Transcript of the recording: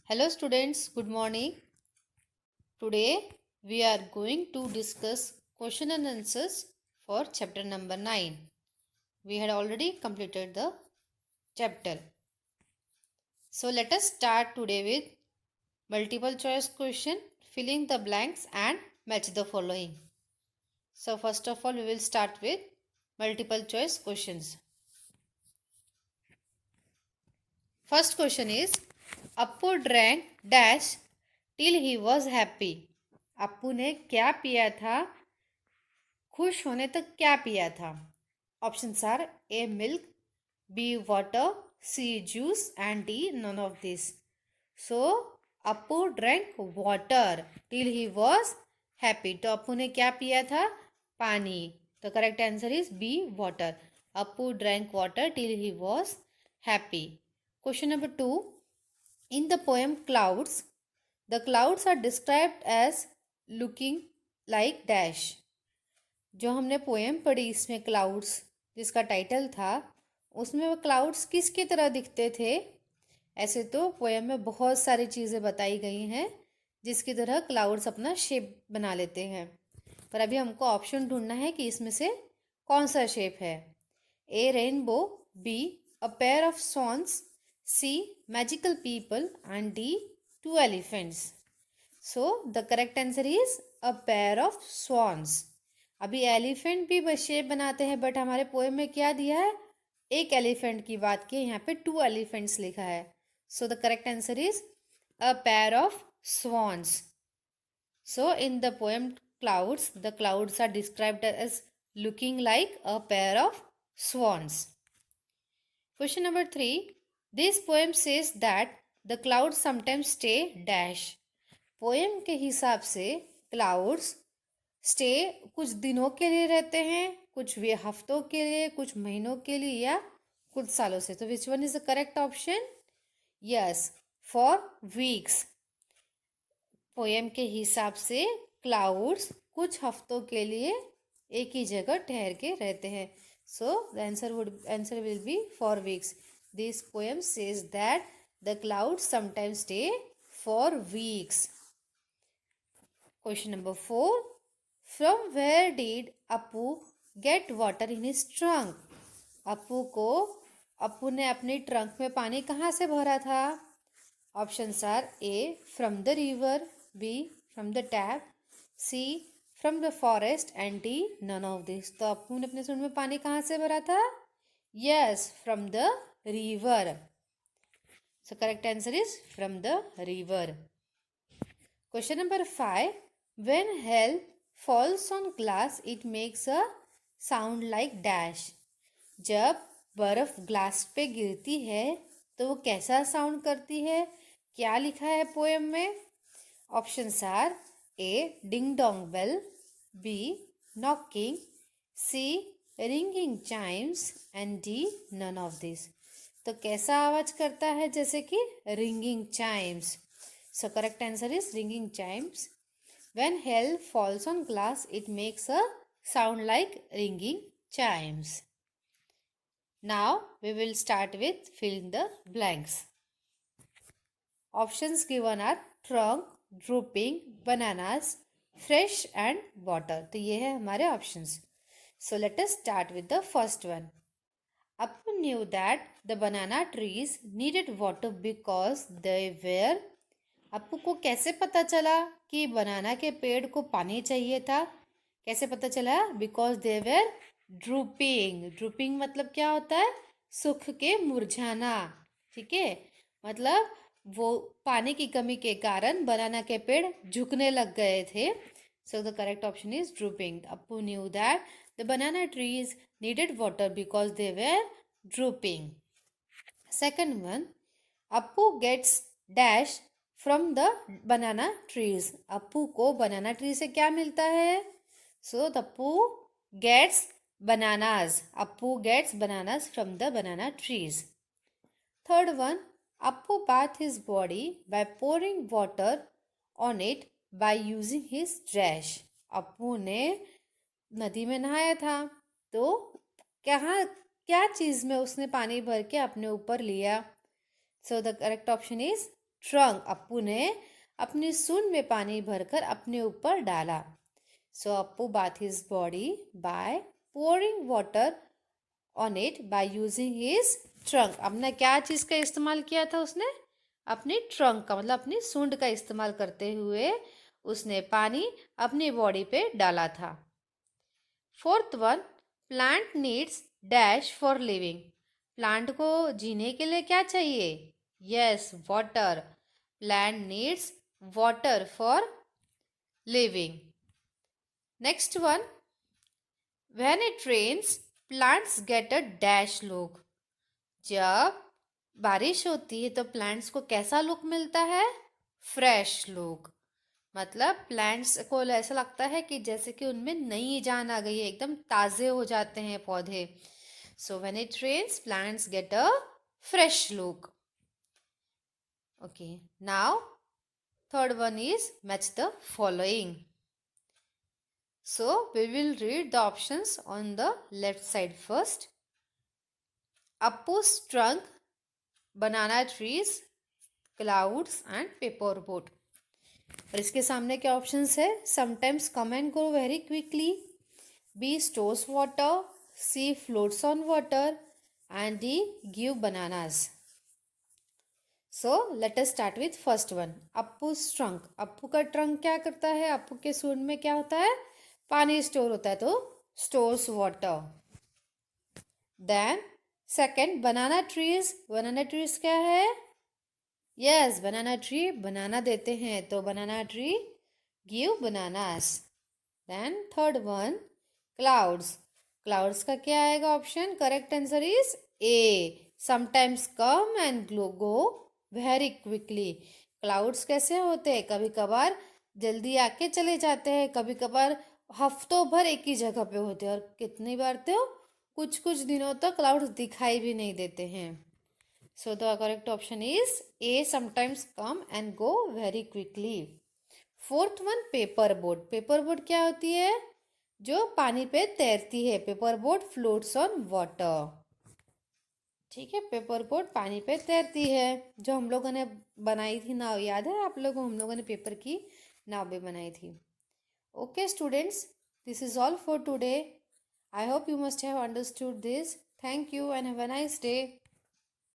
Hello students, good morning. Today we are going to discuss question and answers for chapter number 9. We had already completed the chapter. So let us start today with multiple choice question, filling the blanks and match the following. So first of all we will start with multiple choice questions. First question is Appu drank dash till he was happy. Appu ने क्या पिया था, खुश होने तक क्या पिया था? Options are A milk, B water, C juice and D none of this. So Appu drank water till he was happy. तो अप्पू ने क्या पिया था? पानी. तो correct answer is B water. Appu drank water till he was happy. Question number 2. In the poem clouds, the clouds are described as looking like dash. जो हमने poem पढ़ी इसमें क्लाउड्स जिसका टाइटल था, उसमें वो क्लाउड्स किसकी तरह दिखते थे? ऐसे तो पोएम में बहुत सारी चीज़ें बताई गई हैं जिसकी तरह क्लाउड्स अपना शेप बना लेते हैं, पर अभी हमको ऑप्शन ढूंढना है कि इसमें से कौन सा शेप है. A rainbow, B a pair of swans, C magical people and D two elephants. So the correct answer is a pair of swans. अभी एलिफेंट भी शेप बनाते हैं, बट हमारे पोएम में क्या दिया है? एक एलिफेंट की बात की, यहाँ पे 2 एलिफेंट्स लिखा है. So the correct answer is a pair of swans. So in the poem clouds, the clouds are described as looking like a pair of swans. Question number 3. This poem says that the clouds sometimes stay dash. Poem के हिसाब से clouds stay कुछ दिनों के लिए रहते हैं, कुछ वे हफ्तों के लिए, कुछ महीनों के लिए, या कुछ सालों से. तो which one is the correct option? Yes, for weeks. Poem के हिसाब से क्लाउड्स कुछ हफ्तों के लिए एक ही जगह ठहर के रहते हैं. So the answer will be for weeks. This poem says that the clouds sometimes stay for weeks. Question number 4. From where did Appu get water in his trunk? Appu ने अपने ट्रंक में पानी कहाँ से भरा था? Options are A from the river, B from the tap, C from the forest and D none of this. तो अप्पू ने अपने सूंड में पानी कहाँ से भरा था? Yes, from the river. So correct answer is from the river. Question number 5. When hail falls on glass it makes a sound like dash. जब बर्फ ग्लास पे गिरती है तो वो कैसा साउंड करती है? क्या लिखा है पोएम में? Options are A ding dong bell, B knocking, C ringing chimes and D none of this. तो कैसा आवाज करता है? जैसे कि ringing chimes. So correct answer is ringing chimes. When hail falls on glass it makes a sound like ringing chimes. Now we will start with filling the blanks. Options given are trunk, drooping, bananas, fresh and water. तो ये है हमारे options. So let us start with the first one. Appu knew that the banana trees needed water because they were. Appu को कैसे पता चला कि बनाना के पेड़ को पानी चाहिए था? कैसे पता चला? Because they were drooping. Drooping मतलब क्या होता है? सूख के मुरझाना. ठीक है, मतलब वो पानी की कमी के कारण बनाना के पेड़ झुकने लग गए थे. So the correct option is drooping. Appu knew that the banana trees needed water because they were drooping. Second one. Appu gets dash from the banana trees. Appu को बनाना ट्री से क्या मिलता है? So the Appu gets bananas. Appu gets bananas from the banana trees. Third one. Appu bathed his body by pouring water on it by using his trash. Appu ने नदी में नहाया था, तो क्या चीज़ में उसने पानी भर के अपने ऊपर लिया? So the correct option is trunk, Appu ने अपनी सूंड में पानी भरकर अपने ऊपर डाला. So Appu bath his body by pouring water on it by using his trunk. अपना क्या चीज़ का इस्तेमाल किया था उसने? अपनी ट्रंक का, मतलब अपनी सूंड का इस्तेमाल करते हुए उसने पानी अपनी बॉडी पे डाला था. Fourth one, plant needs dash for living. Plant को जीने के लिए क्या चाहिए? Yes, water. Plant needs water for living. Next one, when it rains plants get a dash look. जब बारिश होती है तो प्लांट्स को कैसा लुक मिलता है? Fresh look. मतलब प्लांट्स को ऐसा लगता है कि जैसे कि उनमें नई जान आ गई है, एकदम ताजे हो जाते हैं पौधे. So when it rains plants get a fresh look. Okay, now third one is match the following. So we will read the options on the left side first. Appu's trunk, banana trees, clouds and paper boat. और इसके सामने क्या options है? Sometimes come and go very quickly, B stores water, C floats on water and D give bananas. So let us start with first one, Appu's trunk. Appu का trunk क्या करता है? अप्पू के सूंड में क्या होता है? पानी स्टोर होता है, तो stores water. Then second, banana trees. Banana trees क्या है? यस, बनाना ट्री बनाना देते हैं, तो banana tree give bananas. Then third one, clouds. Clouds का क्या आएगा option? Correct answer is A, sometimes come and go very quickly. Clouds कैसे होते हैं? कभी कभार जल्दी आके चले जाते हैं, कभी कभार हफ्तों भर एक ही जगह पे होते हैं, और कितनी बार तो कुछ कुछ दिनों तक क्लाउड्स दिखाई भी नहीं देते हैं. सो the correct option is A, sometimes come and go very quickly. Fourth one, paper boat. Paper boat क्या होती है? जो पानी पे तैरती है. Paper boat floats on water. ठीक है, पेपर बोट पानी पे तैरती है. जो हम लोगों ने बनाई थी नाव, याद है आप लोगों? हम लोगों ने पेपर की नाव भी बनाई थी. Okay, students, this is all for today. I hope you must have understood this. Thank you and have a nice day.